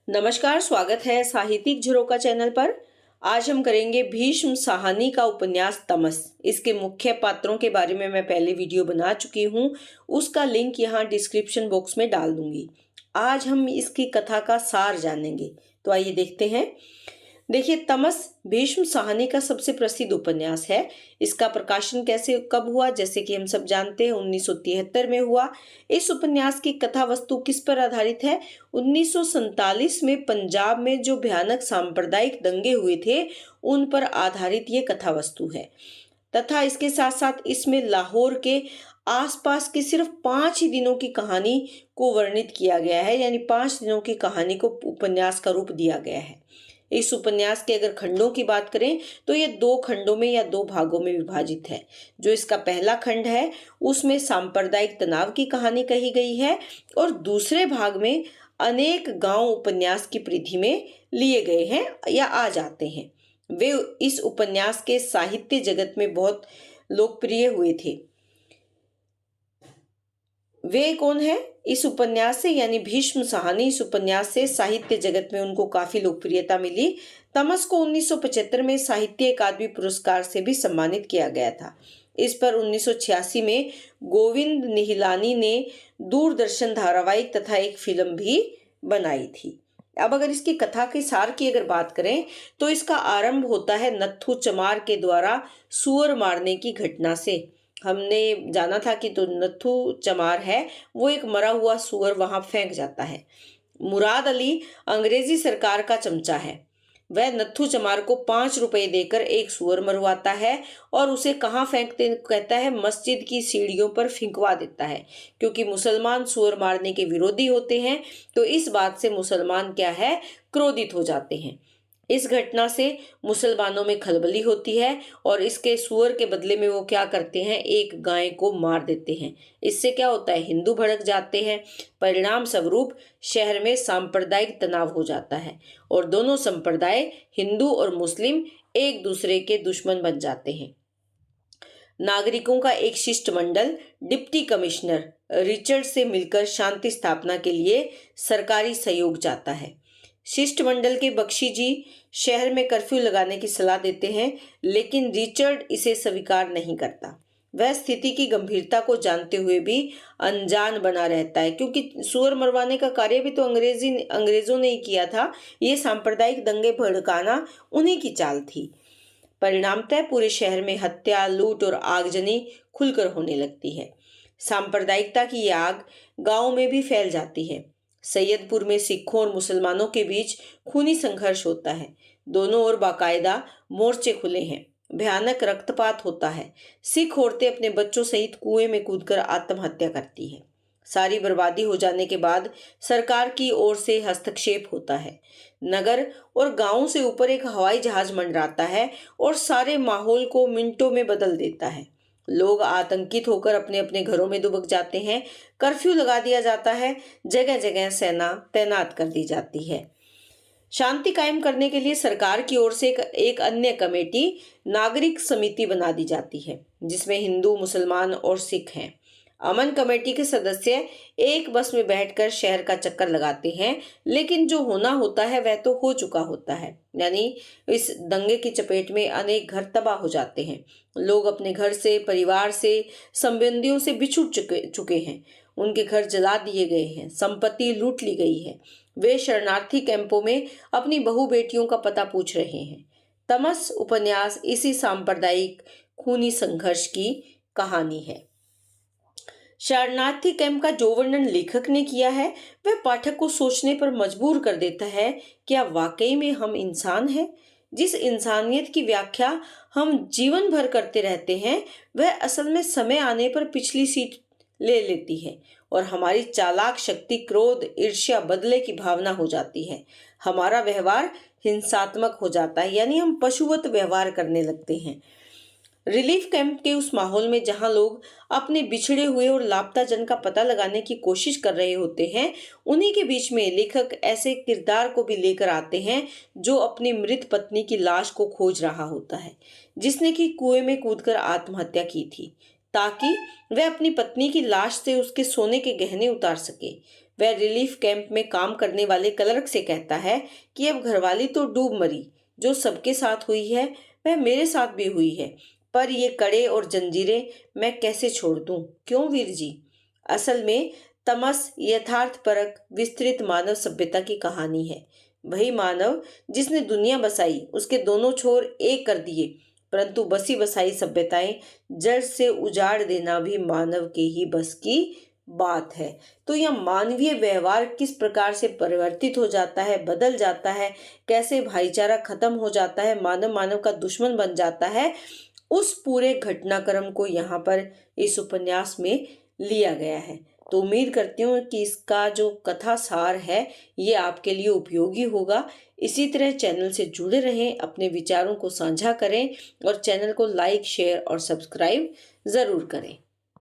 नमस्कार, स्वागत है साहित्यिक झरोका चैनल पर। आज हम करेंगे भीष्म साहनी का उपन्यास तमस। इसके मुख्य पात्रों के बारे में मैं पहले वीडियो बना चुकी हूँ, उसका लिंक यहाँ डिस्क्रिप्शन बॉक्स में डाल दूंगी। आज हम इसकी कथा का सार जानेंगे, तो आइए देखते हैं। देखिए, तमस भीष्म साहनी का सबसे प्रसिद्ध उपन्यास है। इसका प्रकाशन कैसे कब हुआ, जैसे कि हम सब जानते हैं 1973 में हुआ। इस उपन्यास की कथा वस्तु किस पर आधारित है? 1947 में पंजाब में जो भयानक सांप्रदायिक दंगे हुए थे उन पर आधारित ये कथा वस्तु है, तथा इसके साथ साथ इसमें लाहौर के आसपास की सिर्फ 5 ही दिनों की कहानी को वर्णित किया गया है, यानी 5 दिनों की कहानी को उपन्यास का रूप दिया गया है। इस उपन्यास के अगर खंडों की बात करें तो ये 2 खंडों में या 2 भागों में विभाजित है। जो इसका पहला खंड है उसमें सांप्रदायिक तनाव की कहानी कही गई है, और दूसरे भाग में अनेक गांव उपन्यास की परिधि में लिए गए हैं या आ जाते हैं। वे इस उपन्यास के साहित्य जगत में बहुत लोकप्रिय हुए थे। वे कौन है? इस उपन्यास से, यानी भीष्म साहनी, इस उपन्यास से साहित्य जगत में उनको काफी लोकप्रियता मिली। तमस को 1975 में साहित्य अकादमी पुरस्कार से भी सम्मानित किया गया था। इस पर 1986 में गोविंद निहलानी ने दूरदर्शन धारावाहिक तथा एक फिल्म भी बनाई थी। अब अगर इसकी कथा के सार की अगर बात करें तो इसका आरंभ होता है नत्थू चमार के द्वारा सुअर मारने की घटना से। हमने जाना था कि तो नत्थू चमार है वो एक मरा हुआ सुअर वहां फेंक जाता है। मुराद अली अंग्रेजी सरकार का चमचा है। वह नत्थू चमार को 5 रुपए देकर एक सुअर मरवाता है और उसे कहाँ फेंकते कहता है, मस्जिद की सीढ़ियों पर फेंकवा देता है, क्योंकि मुसलमान सुअर मारने के विरोधी होते हैं। तो इस बात से मुसलमान क्या है, क्रोधित हो जाते हैं। इस घटना से मुसलमानों में खलबली होती है और इसके सुअर के बदले में वो क्या करते हैं, एक गाय को मार देते हैं। इससे क्या होता है, हिंदू भड़क जाते हैं। परिणाम स्वरूप शहर में सांप्रदायिक तनाव हो जाता है और दोनों संप्रदाय, हिंदू और मुस्लिम, एक दूसरे के दुश्मन बन जाते हैं। नागरिकों का एक शिष्टमंडल डिप्टी कमिश्नर रिचर्ड से मिलकर शांति स्थापना के लिए सरकारी सहयोग चाहता है। शिष्टमंडल के बख्शी जी शहर में कर्फ्यू लगाने की सलाह देते हैं, लेकिन रिचर्ड इसे स्वीकार नहीं करता। वह स्थिति की गंभीरता को जानते हुए भी अनजान बना रहता है, क्योंकि सुअर मरवाने का कार्य भी तो अंग्रेजों ने ही किया था। ये सांप्रदायिक दंगे भड़काना उन्हीं की चाल थी। परिणामतः पूरे शहर में हत्या, लूट और आगजनी खुलकर होने लगती है। सांप्रदायिकता की ये आग गांव में भी फैल जाती है। सैयदपुर में सिखों और मुसलमानों के बीच खूनी संघर्ष होता है। दोनों ओर बाकायदा मोर्चे खुले हैं। भयानक रक्तपात होता है। सिख औरतें अपने बच्चों सहित कुएं में कूदकर आत्महत्या करती है। सारी बर्बादी हो जाने के बाद सरकार की ओर से हस्तक्षेप होता है। नगर और गांव से ऊपर एक हवाई जहाज मंडराता है और सारे माहौल को मिनटों में बदल देता है। लोग आतंकित होकर अपने अपने घरों में दुबक जाते हैं। कर्फ्यू लगा दिया जाता है। जगह जगह सेना तैनात कर दी जाती है। शांति कायम करने के लिए सरकार की ओर से एक अन्य कमेटी, नागरिक समिति बना दी जाती है, जिसमें हिंदू, मुसलमान और सिख हैं। अमन कमेटी के सदस्य एक बस में बैठकर शहर का चक्कर लगाते हैं, लेकिन जो होना होता है वह तो हो चुका होता है। यानी इस दंगे की चपेट में अनेक घर तबाह हो जाते हैं। लोग अपने घर से, परिवार से, संबंधियों से बिछुड़ चुके हैं। उनके घर जला दिए गए हैं, संपत्ति लूट ली गई है। वे शरणार्थी कैंपों में अपनी बहू बेटियों का पता पूछ रहे हैं। तमस उपन्यास इसी सांप्रदायिक खूनी संघर्ष की कहानी है। शरणार्थी कैंप का जो वर्णन लेखक ने किया है वह पाठक को सोचने पर मजबूर कर देता है, क्या वाकई में हम इंसान हैं? जिस इंसानियत की व्याख्या हम जीवन भर करते रहते हैं वह असल में समय आने पर पिछली सीट ले लेती है और हमारी चालाक शक्ति, क्रोध, ईर्ष्या, बदले की भावना हो जाती है। हमारा व्यवहार हिंसात्मक हो जाता है, यानी हम पशुवत व्यवहार करने लगते हैं। रिलीफ कैंप के उस माहौल में जहां लोग अपने बिछड़े हुए और लापता जन का पता लगाने की कोशिश कर रहे होते हैं, उन्हीं के बीच में लेखक ऐसे किरदार को भी लेकर आते हैं जो अपनी मृत पत्नी की लाश को खोज रहा होता है, जिसने कि कुएं में कूदकर आत्महत्या की थी, ताकि वह अपनी पत्नी की लाश से उसके सोने के गहने उतार सके। वह रिलीफ कैंप में काम करने वाले क्लर्क से कहता है कि अब घरवाली तो डूब मरी, जो सबके साथ हुई है वह मेरे साथ भी हुई है, पर ये कड़े और जंजीरें मैं कैसे छोड़ दूं? क्यों वीर जी? असल में तमस यथार्थपरक विस्तृत मानव सभ्यता की कहानी है। वही मानव जिसने दुनिया बसाई, उसके दोनों छोर एक कर दिए, परंतु बसी बसाई सभ्यताएं जड़ से उजाड़ देना भी मानव के ही बस की बात है। तो यह मानवीय व्यवहार किस प्रकार से परिवर्तित हो जाता है, बदल जाता है, कैसे भाईचारा खत्म हो जाता है, मानव मानव का दुश्मन बन जाता है, उस पूरे घटनाक्रम को यहाँ पर इस उपन्यास में लिया गया है। तो उम्मीद करती हूँ कि इसका जो कथा सार है ये आपके लिए उपयोगी होगा। इसी तरह चैनल से जुड़े रहें, अपने विचारों को साझा करें और चैनल को लाइक, शेयर और सब्सक्राइब ज़रूर करें।